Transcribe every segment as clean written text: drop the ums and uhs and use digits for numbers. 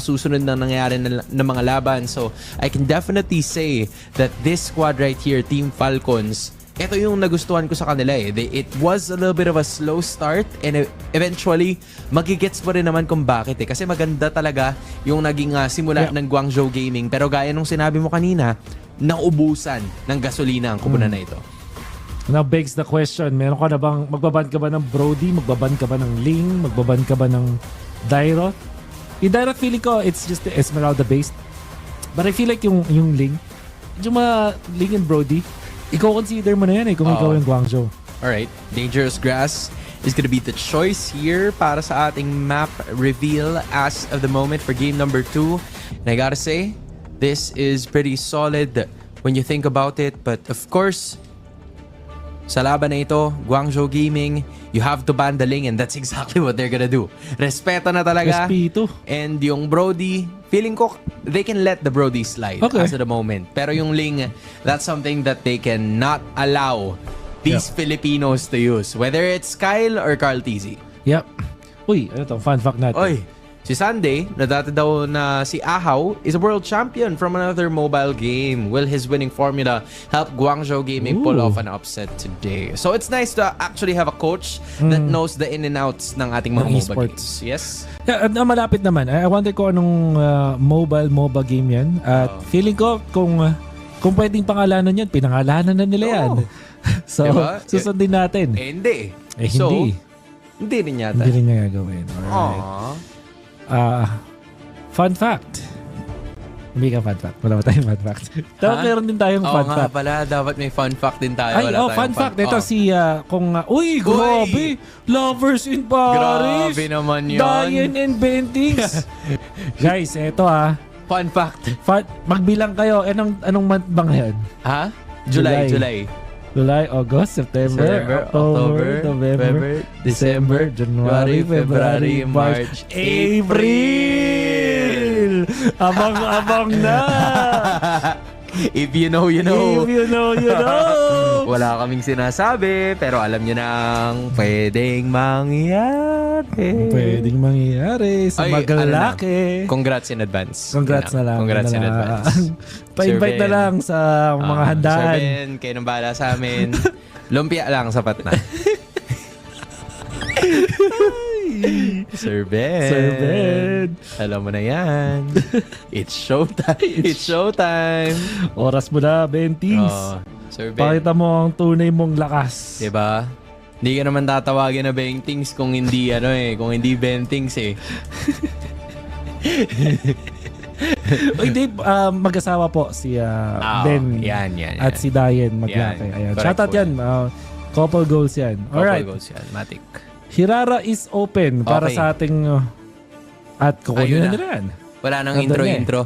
susunod na nangyayari na mga laban. So, I can definitely say that this squad right here, Team Falcons, ito yung nagustuhan ko sa kanila eh. It was a little bit of a slow start and eventually, magigets mo rin naman kung bakit eh. Kasi maganda talaga yung naging simula ng Guangzhou Gaming. Pero gaya nung sinabi mo kanina, naubusan ng gasolina ang kupunan na ito. Now begs the question, meron ka na bang, magbaban ka ba ng Brody? Magbaban ka ba ng Ling? Magbaban ka ba ng Dairot? Yung Dairot feeling ko, it's just the Esmeralda based. But I feel like yung Ling, yung mga Ling and Brody, ikaw consider mo na yan eh kung ikaw yung Guangzhou. Alright, Dangerous Grass is gonna be the choice here para sa ating map reveal as of the moment for game number 2. And I gotta say, this is pretty solid when you think about it. But of course, sa laban na ito, Guangzhou Gaming, you have to ban the Ling and that's exactly what they're gonna do. Respeto na talaga. Respeto. And yung Brody, feeling ko they can let the Brody slide as of the moment. Pero yung Ling, that's something that they cannot allow these Filipinos to use. Whether it's Kyle or Carl TZ. Yep. Uy, ano to? Fun fact natin. Oy, si Sunday, na dati daw na si Ahaw is a world champion from another mobile game. Will his winning formula help Guangzhou Gaming pull off an upset today? So it's nice to actually have a coach that knows the in and outs ng ating mga mobile games. Yes? Yeah, malapit naman. I wonder ko anong MOBA game yan. At feeling ko kung pwedeng pangalanan yan, pinangalanan na nila yan. So, diba? susundin natin. Hindi. So, hindi rin yata. Hindi rin niya gagawin. Alright. Fun fact. Hindi ka fun fact. Wala ba tayong fun fact? Dapat meron din tayong fun fact. Pala. Dapat may fun fact din tayo. Ay, fun fact. Ito si, uy, grabe. Lovers in Paris. Grabe naman yun. Diane and Bentings. Guys, ito Fun fact. Magbilang kayo. Anong month ba ngayon? Ha? July, August, September, October, November, December, January, February, March, April! Abang-abang na! If you know, you know. If you know, you know. Wala kaming sinasabi, pero alam nyo nang pwedeng mangyari. Pwedeng mangyari sa magalaki. Congrats in advance. Congrats na lang. Congrats in advance. Pa-invite na lang sa mga handaan. Sir Ben, kayo nang bahala sa amin. Lumpia lang, sapat na. Sir Ben. Alam mo na yan. It's showtime. It's showtime. Oras mo na, Bentings. Sir Ben. Pakita mo ang tunay mong lakas. Diba? Hindi ka naman tatawagin na Bentings kung hindi kung hindi Bentings eh. Uy, Dave, mag-asawa po si Ben yan. at si Diane Maglake. Ayan. Shoutout yan. Couple goals yan. Alright. Couple goals yan. Matic. Hirara is open para sa ating at kukunin na nila yan. Wala nang intro.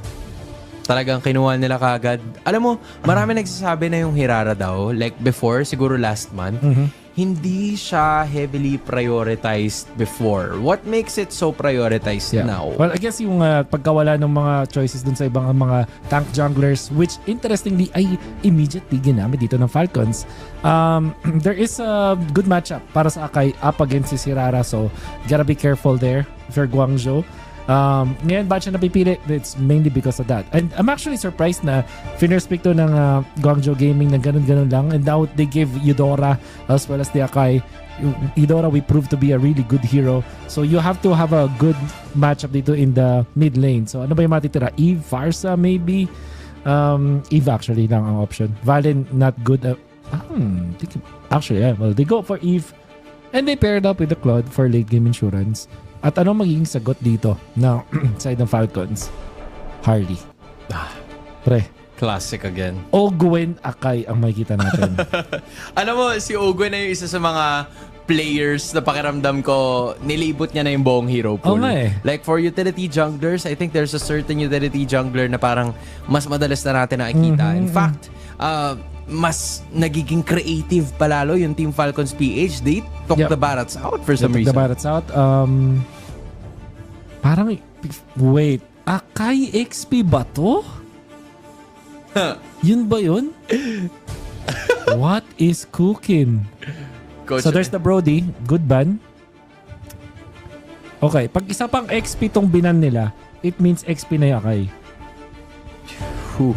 Talagang kinuha nila kagad. Alam mo, marami nagsasabi na yung Hirara daw, like before, siguro last month, hindi siya heavily prioritized before. What makes it so prioritized now? Well, I guess yung pagkawala ng mga choices dun sa ibang mga tank junglers, which interestingly ay immediately ginamit dito ng Falcons. There is a good matchup para sa Akai up against si Hirara, so gotta be careful there if you're Guangzhou. Ngayon ba siya napipili? It's mainly because of that. And I'm actually surprised na finners pick to ng Guangzhou Gaming na ganun-ganun lang. And now they give Eudora as well as the Akai. Eudora we proved to be a really good hero. So you have to have a good matchup dito in the mid lane. So ano ba yung matitira? Eve, Farsa maybe? Eve actually lang ang option. Valen not good. Actually, yeah. Well, they go for Eve. And they paired up with the Claude for late game insurance. At anong magiging sagot dito na side ng Falcons? Harley. Pre. Classic again. Ogwen Akai ang makikita natin. Alam mo, si Ogwen na yung isa sa mga players na pakiramdam ko, nilibot niya na yung buong hero pool. Like for utility junglers, I think there's a certain utility jungler na parang mas madalas na natin nakikita. In fact, mas nagiging creative palalo yung Team Falcons PH. They took the Barats out for some reason. The Barats out. Parang, wait, Akai XP ba to? Yun ba yun? What is cooking? Coach, So there's the Brody. Good ban. Okay, pag isa pang XP tong binan nila, it means XP na yung Akai. Whew.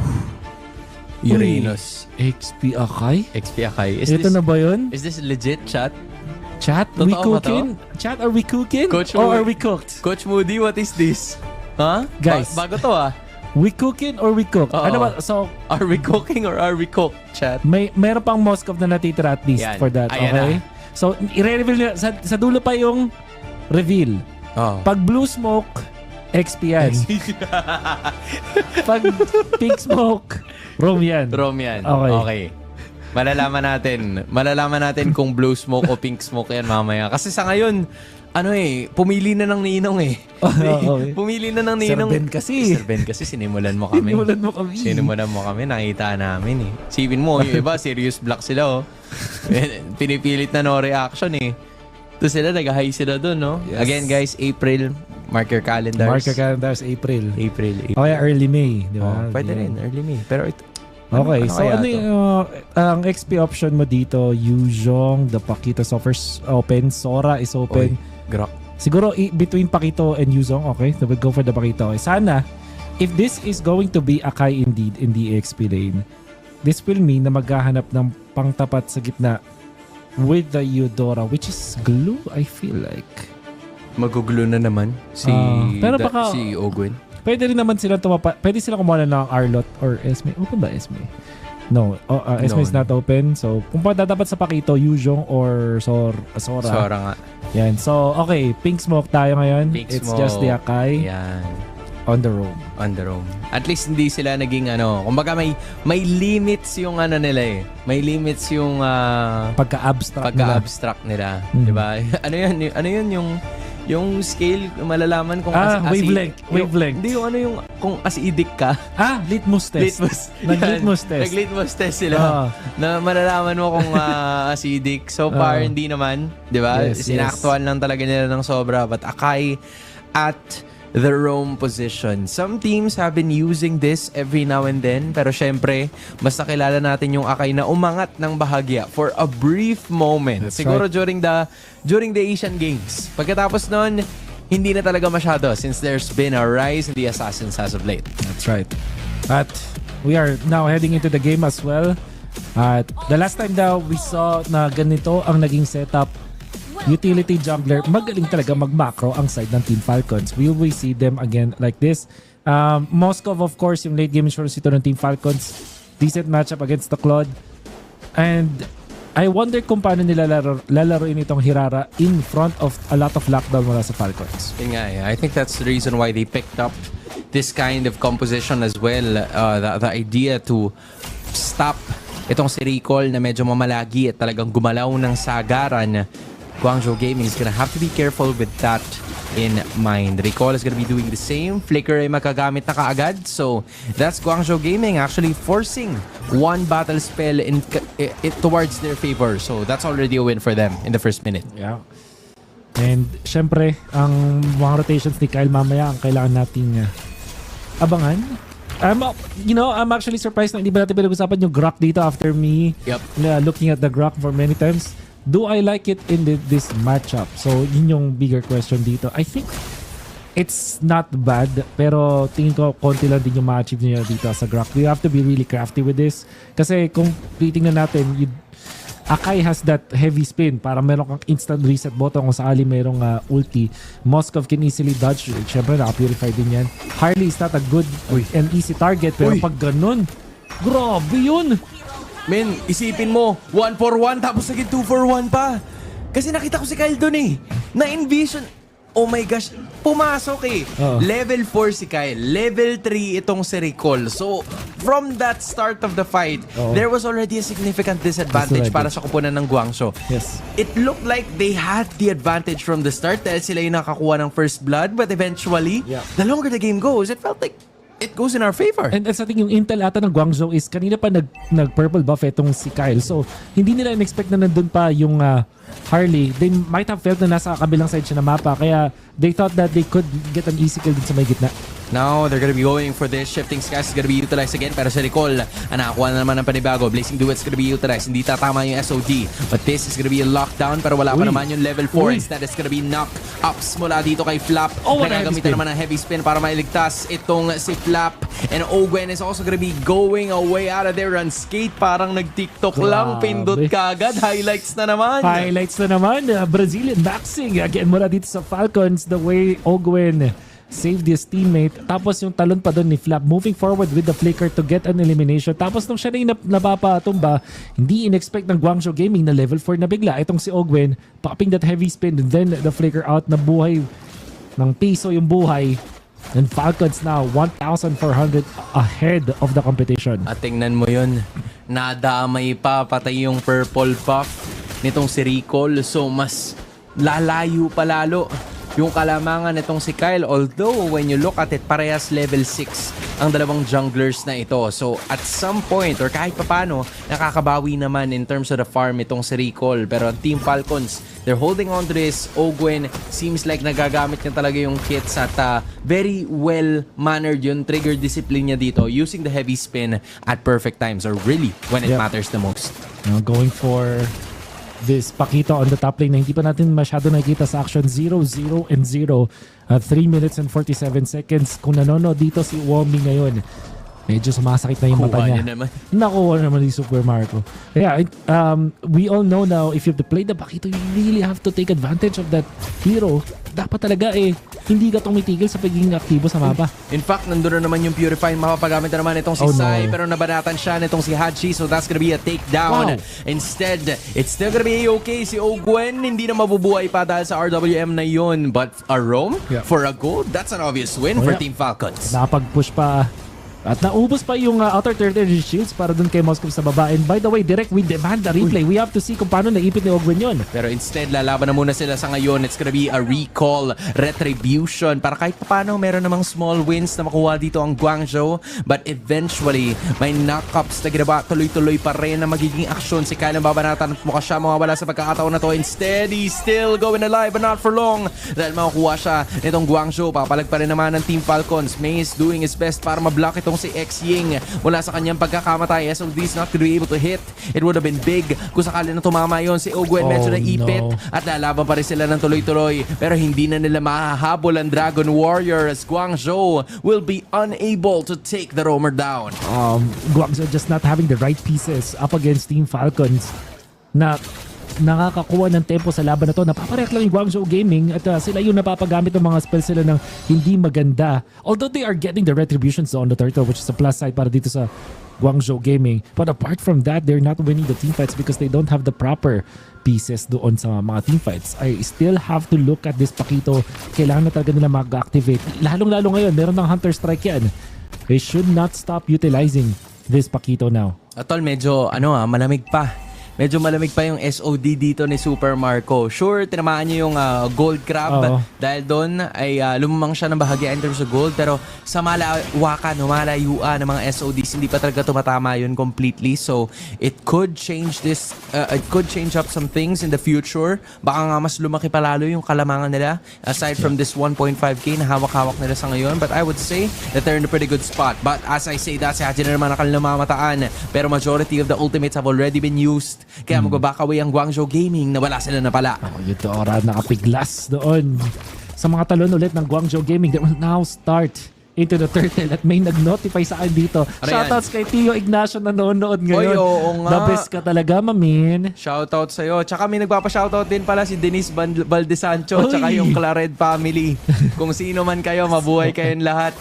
Uranus. XP Akai? XP Akai. Ito na ba yun? Is this legit, chat? Chat, Totoo we ba cooking? Chat, are we cooking? Coach, or are we cooked? Coach Moody, what is this? Huh? Guys. Bago to We cooking or we cooked? Oo. Ano ba? So, Are we cooking or are we cooked, chat? meron pang Moskov na natitira at least Yan. for that. Ayan Okay? na. So, i-reveal nila. Sa dulo pa yung reveal. Oh. Pag blue smoke, XP yan. Pag pink smoke, Rome yan. Rome yan. Okay. Okay. Malalaman natin kung blue smoke o pink smoke yan mamaya. Kasi sa ngayon, pumili na ng ninong eh. Okay. Pumili na ng ninong. Sir Ben kasi. Sinimulan mo kami. Sinimulan mo kami, nakita namin eh. Sipin mo, yung iba, serious black sila oh. Pinipilit na no reaction eh. Ito sila, nag-high sila dun, no? Yes. Again, guys, April, mark your calendars. Mark your calendars, April. April. O kaya early May. Di ba? Pwede rin, early May. Pero ito, Okay, ano so kaya ano to? yung ang XP option mo dito? Yuzhong, the Paquito's offers open, Sora is open. Grok. Siguro between Paquito and Yuzhong, okay? So we'll go for the Paquito. Okay. Sana, if this is going to be Akai indeed in the XP lane, this will mean na maghahanap ng pangtapat sa gitna with the Eudora, which is glue, I feel like. Magugulo na naman si, pero baka- si Ogwin. Pwede rin naman sila pwede sila kumuha ng Arlot or Esme. Open ba Esme? No. Esme is not open. So, kung pa dapat sa Paquito, Yuzhong or Sora. Sora nga. Yan. So, okay. Pink smoke tayo ngayon. Pink It's smoke. just the Akai Yan. on the roam. On the roam. At least hindi sila naging kumbaga may limits yung nila eh. May limits yung Pagka-abstract nila. Mm. 'Di ba? Ano yun yung scale malalaman kung wavelength. Hindi yung kung acidic ka. Litmus test. Nag-litmus test. Nag-litmus test sila. Na malalaman mo kung acidic. So far hindi naman, 'di ba? Yes, Sinaktuan lang talaga nila ng sobra, but Akai at the roam position. Some teams have been using this every now and then, pero syempre, mas nakilala natin yung Akai na umangat ng bahagya for a brief moment. That's Siguro right. during the Asian Games. Pagkatapos nun, hindi na talaga masyado since there's been a rise in the Assassins as of late. That's right. At we are now heading into the game as well. At the last time daw we saw na ganito ang naging setup, utility jungler, magaling talaga mag-macro ang side ng Team Falcons. Will we see them again like this? Moskov, of course, yung late game insurance ito ng Team Falcons. Decent matchup against the Claude. And I wonder kung paano nila lalaroin itong Hirara in front of a lot of lockdown mula sa Falcons. Yun nga, I think that's the reason why they picked up this kind of composition as well. The idea to stop itong si Recall na medyo mamalagi at talagang gumalaw ng sagaran. Guangzhou Gaming is gonna have to be careful with that in mind. Recall is gonna be doing the same. Flicker ay makagamit na kaagad. So, that's Guangzhou Gaming actually forcing one battle spell towards their favor. So, that's already a win for them in the first minute. Yeah. And syempre, ang mga rotations ni Kyle mamaya ang kailangan nating abangan. I'm actually surprised na hindi ba natin pinag-usapan yung Grok dito after me looking at the Grok for many times. Do I like it in this matchup? So, yun yung bigger question dito. I think it's not bad, pero tingin ko konti lang din yung ma-achieve niya dito sa Grok. We have to be really crafty with this. Kasi kung titingnan natin, Akai has that heavy spin para meron kang instant reset button kung sakali merong ulti. Moskov can easily dodge. Siyempre, naka-purify din yan. Harley is not a good and easy target, pero pag ganun, grabe yun! Men, isipin mo, 1-for-1 tapos naging 2-for-1 pa. Kasi nakita ko si Kyle doon eh. Na-envision. Oh my gosh, pumasok eh. Level 4 si Kyle. Level 3 itong si Recall. So, from that start of the fight, there was already a significant disadvantage para sa kupunan ng Guangzhou. Yes. It looked like they had the advantage from the start dahil sila yung nakakuha ng first blood. But eventually, the longer the game goes, it felt like it goes in our favor. And sa ating yung intel ata ng Guangzhou is kanina pa nag-purple buff itong si Kyle. So, hindi nila in-expect na nandun pa yung Harley. They might have felt na nasa kabilang side siya ng mapa. Kaya they thought that they could get an easy kill din sa may gitna. Now, they're gonna be going for this. Shifting Skies is gonna be utilized again. Pero si Recall, nakakuha na naman ng panibago. Blazing Duets is gonna be utilized. Hindi tatama yung SOD. But this is gonna be a lockdown. Pero wala pa naman yung level 4. Instead, it's gonna be knock-ups mula dito kay Flap. Nagagamitan naman ng heavy spin para mailigtas itong si Flap. And Ogwen is also gonna be going away out of there on skate. Parang nag-TikTok lang. Pindot kagad. Highlights na naman. Highlights na naman. Brazilian maxing. Again, mula dito sa Falcons. The way Ogwen saved his teammate. Tapos yung talon pa doon ni Flap moving forward with the flicker to get an elimination. Tapos nung siya na yung napapatumba, hindi in-expect ng Guangzhou Gaming na level 4 na bigla. Itong si Ogwen, popping that heavy spin, then the flicker out na buhay ng piso yung buhay. And Falcons now 1,400 ahead of the competition. At tingnan mo yun, nadamay pa patay yung purple buff nitong si Recall. So mas lalayo pa lalo yung kalamangan nitong si Kyle. Although, when you look at it, parehas level 6 ang dalawang junglers na ito. So, at some point, or kahit papano, nakakabawi naman in terms of the farm itong si Recall. Pero ang Team Falcons, they're holding on to this. Ogwen seems like nagagamit niya talaga yung kits at very well-mannered yung trigger discipline niya dito, using the heavy spin at perfect times, or really when it matters the most. Now, going for this Pakito on the top lane na hindi pa natin masyado nakikita sa action. 0-0 and 0. 3 minutes and 47 seconds. Kung nanonood dito si Womi ngayon, medyo sumasakit na yung mata niya. Nakuha naman ni Supermarco. Yeah, we all know now, if you play the Pakito, you really have to take advantage of that hero. Dapat talaga hindi ka tumitigil sa pagiging aktibo sa mapa. In fact, nandun na naman yung Purify. Mapapagamit na naman itong si Sai, pero nabanatan siya nitong si Hachi, so that's gonna be a takedown. Instead, it's still gonna be okay. Si Ogwen, hindi na mabubuhay pa dahil sa RWM na yun. But a roam for a gold, that's an obvious win for Team Falcons. Nakapag-push pa. At naubos pa yung outer third energy shields para dun kay MOSKOV sa baba. And by the way, direct, we demand the replay. We have to see kung paano naipit ni Ogwen yun. Pero instead, lalaban na muna sila sa ngayon. It's gonna be a recall, retribution. Para kahit paano, meron namang small wins na makuha dito ang Guangzhou. But eventually, may knockups na ginaba. Tuloy-tuloy pa rin na magiging aksyon. Si Kyle ang babanatan at mukha siya mawawala sa pagkakataon na to. Instead, he's still going alive but not for long. Dahil makukuha siya nitong Guangzhou. Papalag pa rin naman ng Team Falcons. May is doing his best para mablock itong si X-Ying mula sa kanyang pagkakamatay. SOD is not gonna be able to hit. It would have been big kung sakali na tumama yon. Si Ogwen medyo naipit at lalaban pa rin sila ng tuloy-tuloy. Pero hindi na nila mahahabol ang Dragon Warrior as Guangzhou will be unable to take the roamer down. Guangzhou just not having the right pieces up against Team Falcons na nakakakuha ng tempo sa laban na to. Napapareact lang yung Guangzhou Gaming at sila yung napapagamit ng mga spells sila ng hindi maganda. Although they are getting the retributions on the turtle, which is a plus side para dito sa Guangzhou Gaming. But apart from that, they're not winning the teamfights because they don't have the proper pieces doon sa mga teamfights. I still have to look at this Pakito. Kailangan na talaga nila mag-activate. Lalong-lalo ngayon, meron ng Hunter Strike yan. They should not stop utilizing this Pakito now. Atol, medyo malamig pa. Medyo malamig pa yung SOD dito ni Supermarco. Sure, tinamaan niyo yung gold crab. Dahil doon ay lumamang siya ng bahagya in terms of gold. Pero sa malayuan ng mga SODs, hindi pa talaga tumatama yun completely. So, it could change this, it could change up some things in the future. Baka nga mas lumaki pa lalo yung kalamangan nila. Aside from this 1.5k na hawak-hawak nila sa ngayon. But I would say that they're in a pretty good spot. But as I say that, si Haji na naman ang kanilang mamataan. Pero majority of the ultimates have already been used. Kaya magbabakaway ang Guangzhou Gaming na wala sila na pala. Ito ora nakapiglas doon. Sa mga talon ulit ng Guangzhou Gaming, they will now start into the turtle at may nag-notify sa akin dito. Shoutouts kay Tio Ignacio na nanonood ngayon. Oy, oo nga. The best ka talaga, mamin. Shoutout sa'yo. Tsaka may nagpapa-shoutout din pala si Denise Baldesancho tsaka yung Clared family. Kung sino man kayo, mabuhay kayong lahat.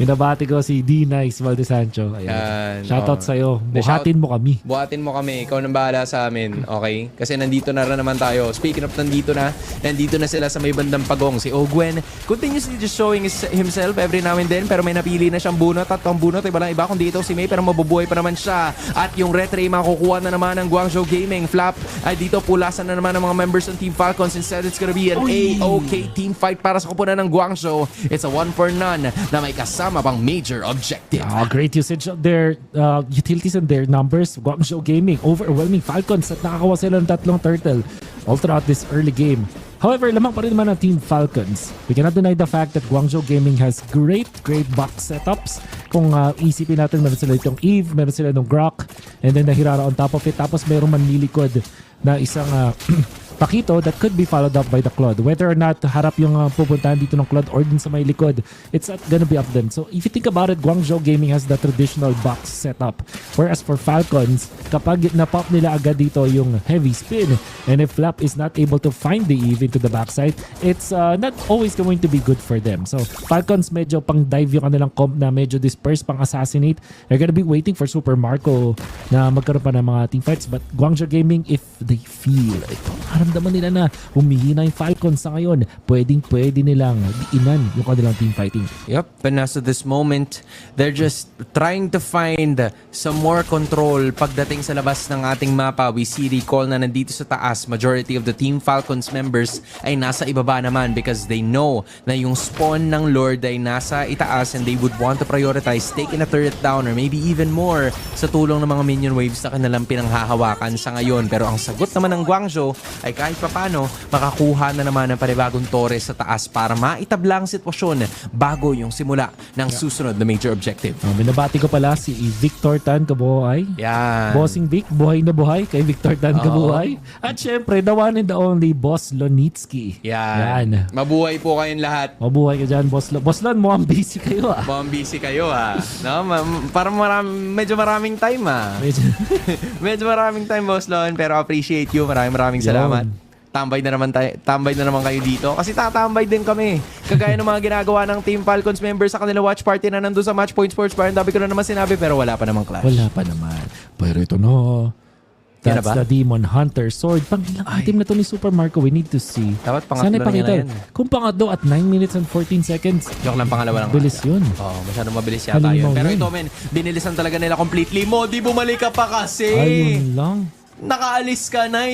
Minabati ko si D-Nice Valdesancho. Ayan. Shoutout sa'yo. Buhatin mo kami. Buhatin mo kami. Ikaw nang bahala sa amin. Okay? Kasi nandito na rin naman tayo. Speaking of nandito na sila sa may bandang pagong. Si Ogwen continuously just showing himself every now and then. Pero may napili na siyang bunot. At ang bunot ay walang iba kundi ito si May. Pero mabubuhay pa naman siya. At yung retry makukuha na naman ng Guangzhou Gaming. Flap ay dito pulasan na naman ng mga members ng Team Falcons. Instead, it's gonna be an AOK team fight para sa kupunan ng Guangzhou. It's a 1-for-none na may kasama pang major objective. Great usage of their utilities and their numbers. Guangzhou Gaming overwhelming Falcons at nakakawa sila ng 3 turtle all throughout this early game. However, lamang pa rin naman ang Team Falcons. We cannot deny the fact that Guangzhou Gaming has great box setups. Kung isipin natin, meron sila itong Eve, meron sila itong Grok, and then the Hirara on top of it. Tapos meron manlilikod na isang Pakito that could be followed up by the Claude. Whether or not harap yung pupuntahan dito ng Claude or din sa may likod, it's not gonna be up them. So if you think about it, Guangzhou Gaming has the traditional box setup. Whereas for Falcons, kapag na-pop nila agad dito yung heavy spin, and if Flap is not able to find the Eve into the backside, it's not always going to be good for them. So Falcons medyo pang dive yung kanilang comp na medyo disperse, pang assassinate. They're gonna be waiting for Supermarco na magkaroon pa ng mga team fights. But Guangzhou Gaming, if they feel ito, naramdaman nila na humihina yung Falcons sa ngayon, pwede nilang diinan yung kanilang team fighting. Yep, and as of this moment, they're just trying to find some more control pagdating sa labas ng ating mapa. We see recall na nandito sa taas. Majority of the Team Falcons members ay nasa ibaba naman because they know na yung spawn ng Lord ay nasa itaas and they would want to prioritize taking a turret down or maybe even more sa tulong ng mga minion waves na kanilang pinanghahawakan sa ngayon. Pero ang sagot naman ng Guangzhou ay kahit papano makakuha na naman ng panibagong torre sa taas para maitabla ang sitwasyon bago yung simula ng susunod na major objective. Binabati ko pala si Victor Tan Kabuhay. Yan. Bossing Vic, buhay na buhay kay Victor Tan Kabuhay. At syempre, the one and the only Boss Lonitsky. Yan. Mabuhay po kayong lahat. Mabuhay ka dyan, Boss Lon. Boss Lon, mukhang busy kayo Mukhang busy kayo No? Parang medyo maraming time medyo maraming time, Boss Lon, pero appreciate you. Maraming salamat. Tambay na naman kayo dito kasi tatambay din kami. Kagaya ng mga ginagawa ng Team Falcons members sa kanila watch party na nandun sa Match Point Sports Bar. Ang dami ko na naman sinabi pero wala pa namang clash. Wala pa naman. Pero ito no. That's the Demon Hunter Sword. Pang ilang item na to ni Supermarco, we need to see. Dapat pangatlo na yan. Kung pangatlo at 9 minutes and 14 seconds. Joke lang, pangalawa lang. Bilis yun. Masyadong mabilis yata yun. Pero ito men, binilisan talaga nila completely. Modi, bumalik ka pa kasi. Ayun lang. Nakaalis ka na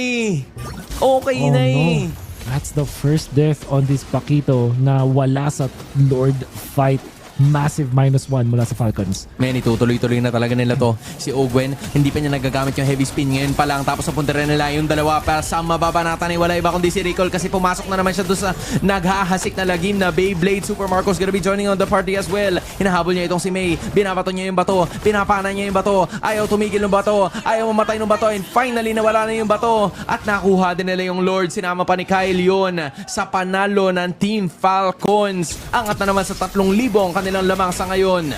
Okay na no. That's the first death on this Pakito na wala sa Lord fight. Massive -1 mula sa Falcons. Men, itutuloy-tuloy na talaga nila to. Si Ogwen, hindi pa niya nagagamit yung heavy spin ngayon pa lang. Tapos napunta rin nila yung dalawa para sa mababanatan ay wala iba kundi si Recall kasi pumasok na naman siya doon sa naghahasik na lagim na Beyblade. Supermarco's gonna be joining on the party as well. Hinahabol niya itong si May. Binabato niya yung bato. Pinapana niya yung bato. Ayaw tumigil ng bato. Ayaw mamatay ng bato. And finally, nawala na yung bato. At nakuha din nila yung Lord. Sinama pa ni Kyle yun sa panalo ng Team Falcons. Angat na naman sa 3,000 ang kanilang lamang sa ngayon.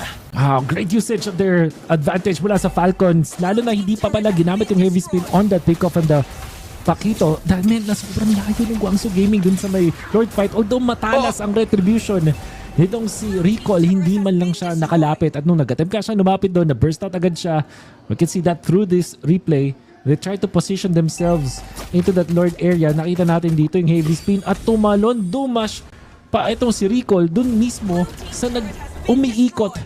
Great usage of their advantage mula sa Falcons. Lalo na hindi pa pala ginamit yung heavy spin on that takeoff and the Pakito. Dahil men, na sobrang layo ng Guangzhou Gaming dun sa may Lord fight. Although matalas ang retribution nitong si Recall, hindi man lang siya nakalapit. At nung nag-attempt ka siya lumapit doon, na-burst out agad siya. We can see that through this replay. They try to position themselves into that Lord area. Nakita natin dito yung heavy spin at tumalon, dumash pa itong si Recall dun mismo sa umiikot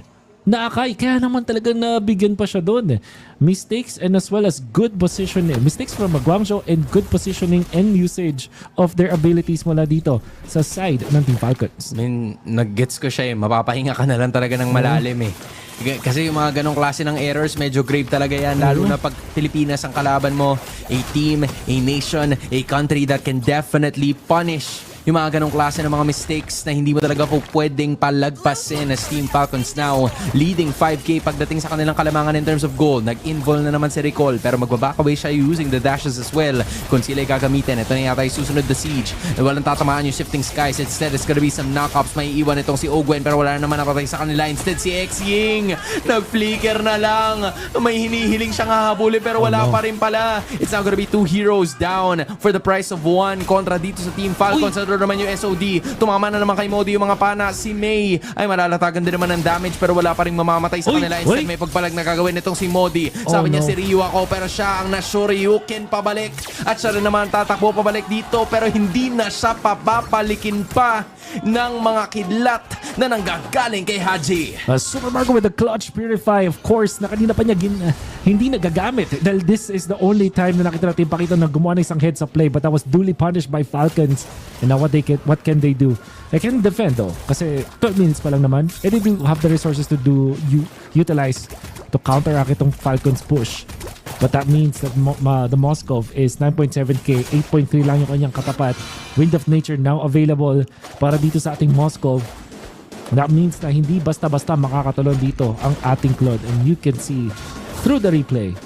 na Akai. Kaya naman talagang nabigyan pa siya dun. Mistakes and as well as good positioning. Mistakes from Guangzhou and good positioning and usage of their abilities mula dito sa side ng Team Falcons. I mean, nag-gets ko siya Mapapahinga ka na lang talaga ng malalim Kasi yung mga ganong klase ng errors, medyo grave talaga yan. Lalo na pag Pilipinas ang kalaban mo. A team, a nation, a country that can definitely punish yung mga ganong klase ng mga mistakes na hindi mo talaga po pwedeng palagpasin as Team Falcons now leading 5K pagdating sa kanilang kalamangan in terms of goal. Nag-involve na naman si Recall pero magbaback away siya using the dashes as well kung sila ay gagamitin. Ito na yata yung susunod the siege. Walang tatamaan yung shifting skies. Instead, it's gonna be some knockups. May iwan itong si Ogwen pero wala na naman nakatay sa kanila. Instead, si X-Ying nag-flicker na lang. May hinihiling siyang hahabulin pero wala pa rin pala. It's now gonna be 2 heroes down for the price of 1 kontra dito sa Team Falcons. Naman yung SOD. Tumama na naman kay Modi yung mga pana. Si May ay malalatagan din naman ng damage pero wala pa rin mamamatay sa kanila. Instead, may pagpalag na gagawin nitong si Modi. Sabi niya si Ryu ako pero siya ang na-Shoryuken pabalik. At siya rin naman tatakbo pabalik dito pero hindi na siya papapalikin pa ng mga kidlat na nanggagaling kay Haji. Supermarco with the clutch purify, of course, na kanina pa niya hindi nagagamit dahil this is the only time na nakita natin Pakito na gumawa ng isang heads up play but that was duly punished by Falcons. And now what can they do? They can defend though kasi 12 minutes pa lang naman and they do have the resources to utilize to counteract itong Falcons push. But that means that the MOSKOV is 9.7k, 8.3 lang yung kanyang katapat. Wind of Nature now available para dito sa ating MOSKOV. That means na hindi basta-basta makakatalon dito ang ating Claude. And you can see through the replay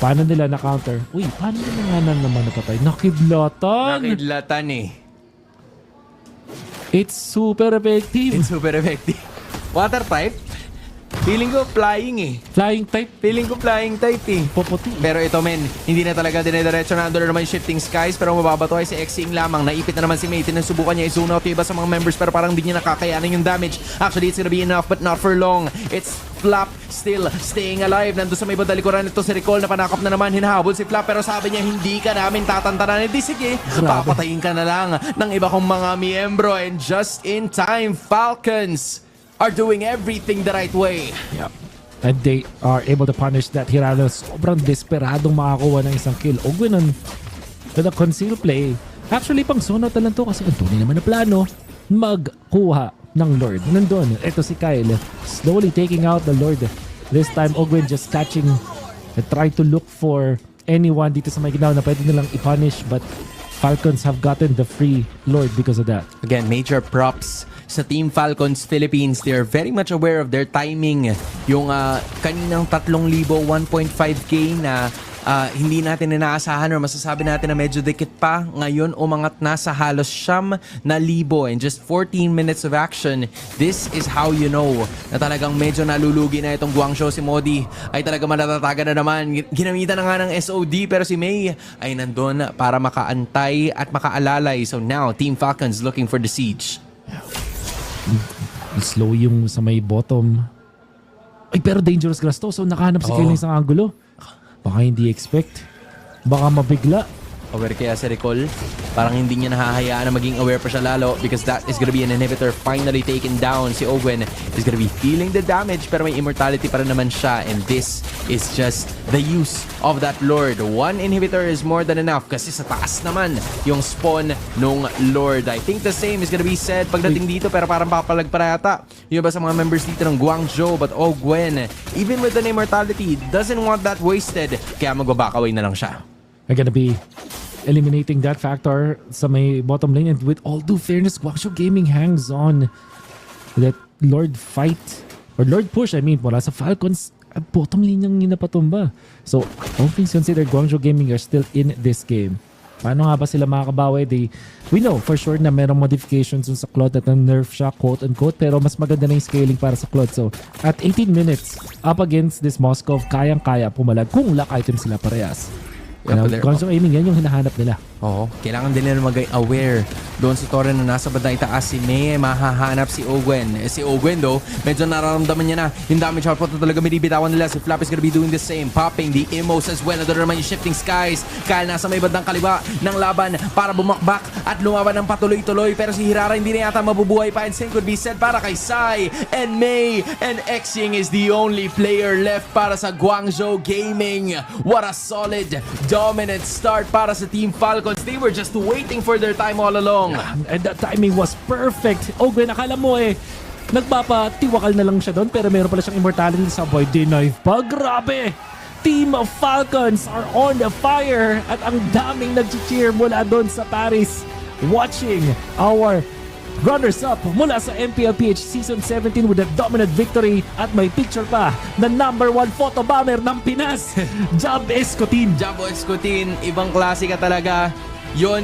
paano nila na-counter. Uy, paano nila nga naman napatay? Nakidlatan! Nakidlatan eh. It's super effective. It's super effective. Water type? Feeling ko flying eh. Flying type. Feeling ko flying type eh. Puputi. Pero ito men, hindi na talaga dinediretso na. Andun na naman Shifting Skies, pero mababato ay si Xing lamang. Naipit na naman si Mate. Sinusubukan niya i-zone out yung iba sa mga members, pero parang hindi niya nakakayanan yung damage. Actually, it's gonna be enough, but not for long. It's Flap still staying alive. Nandun sa may badalikuran ito si Recall na panakap na naman. Hinahabol si Flap, pero sabi niya hindi ka namin tatantanan. Hindi sige, papatayin ka na lang ng iba kong mga miyembro. And just in time, Falcons are doing everything the right way. Yep. And they are able to punish that Hirano. Sobrang desperadong makakuha ng isang kill. Ogwin with a conceal play. Actually, pang zone out na lang to kasi ito naman na plano magkuha ng Lord. Nandun, ito si Kyle. Slowly taking out the Lord. This time, Ogwin just catching and try to look for anyone dito sa may ginaw na pwede nilang i-punish, but Falcons have gotten the free Lord because of that. Again, major props sa Team Falcons Philippines. They're very much aware of their timing. Yung kaninang 3,000, 1.5k na hindi natin inaasahan or masasabi natin na medyo dikit pa. Ngayon, umangat na sa halos 9,000 in just 14 minutes of action. This is how you know na talagang medyo nalulugi na itong Guangzhou. Si Modi ay talaga matatatagan na naman. Ginamitan na nga ng SOD, pero si May ay nandun para makaantay at makaalalay. So now, Team Falcons looking for the siege. Slow yung sa may bottom. Ay, pero dangerous grass to. So nakahanap si Kyle ng isang angulo. Baka hindi expect. Baka mabigla. Aware kaya si Recall? Parang hindi niya nahahayaan na maging aware pa siya lalo, because that is gonna be an inhibitor finally taken down. Si Ogwen is gonna be feeling the damage, pero may immortality pa rin naman siya, and this is just the use of that Lord. One inhibitor is more than enough kasi sa taas naman yung spawn nung Lord. I think the same is gonna be said pagdating dito, pero parang papalag pa yata yung iba sa mga members dito ng Guangzhou. But Ogwen, even with an immortality, doesn't want that wasted, kaya mag-back away na lang siya. Are gonna be eliminating that factor sa may bottom lane, and with all due fairness, Guangzhou Gaming hangs on that Lord fight or Lord push, I mean, wala sa Falcons at bottom lane yung napatumba. So all things considered, Guangzhou Gaming are still in this game. Paano nga ba sila makakabawi? We know for sure na merong modifications sa Claude at nerf siya, quote unquote, pero mas maganda na yung scaling para sa Claude. So at 18 minutes up against this MOSKOV, kayang-kaya pumalag kung lock item sila parehas. Guangzhou Gaming, yan yung hinahanap nila. Oo, kailangan din nila mag-aware doon sa torre na nasa bandang itaas. Si May, mahahanap si Ogwen. Si Ogwen though, medyo nararamdaman niya na yung damage output na talaga binibitawan nila. Si Flap is gonna be doing the same, popping the Emos as well. Doon naman yung Shifting Skies. Kyle nasa may bandang kaliwa ng laban para bumakbak at lumaban ng patuloy-tuloy. Pero si Hirara hindi na yata mabubuhay pa, and same could be said para kay Sai and May. And Xing is the only player left para sa Guangzhou Gaming. What a solid, dominant start para sa Team Falcons. They were just waiting for their time all along. And the timing was perfect. Ogwen, akala mo nagpapatiwakal na lang siya doon, pero meron pala siyang immortality sa boy. Denive pa. Grabe! Team of Falcons are on the fire at ang daming nag-cheer mula doon sa Paris, watching our runners-up mula sa MPLPH Season 17 with a dominant victory, at may picture pa na #1 photo bomber ng Pinas, Jab Escotin. Jab Escotin, ibang klase ka talaga. Yon